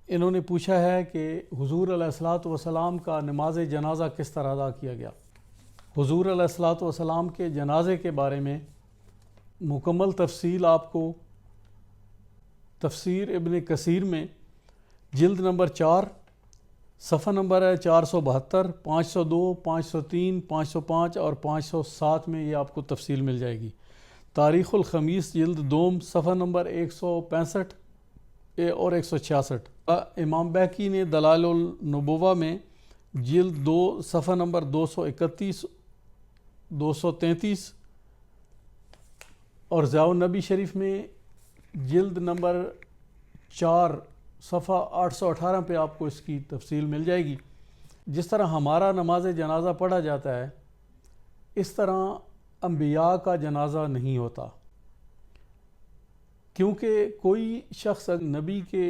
انہوں نے پوچھا ہے کہ حضور علیہ الصلاۃ والسلام کا نماز جنازہ کس طرح ادا کیا گیا۔ حضور علیہ الصلاۃ والسلام کے جنازے کے بارے میں مکمل تفصیل آپ کو تفسیر ابن کثیر میں جلد نمبر 4 صفحہ نمبر ہے 472، 502، 503، 505 اور 507 میں یہ آپ کو تفصیل مل جائے گی۔ تاریخ الخمیس جلد دوم صفحہ نمبر 165 اور 166۔ امام بہقی نے دلائل النبوہ میں جلد 2 صفحہ نمبر 231، 233 اور ضیاء النبی شریف میں جلد نمبر 4 صفحہ 818 پہ آپ کو اس کی تفصیل مل جائے گی۔ جس طرح ہمارا نماز جنازہ پڑھا جاتا ہے اس طرح انبیاء کا جنازہ نہیں ہوتا، کیونکہ کوئی شخص نبی کے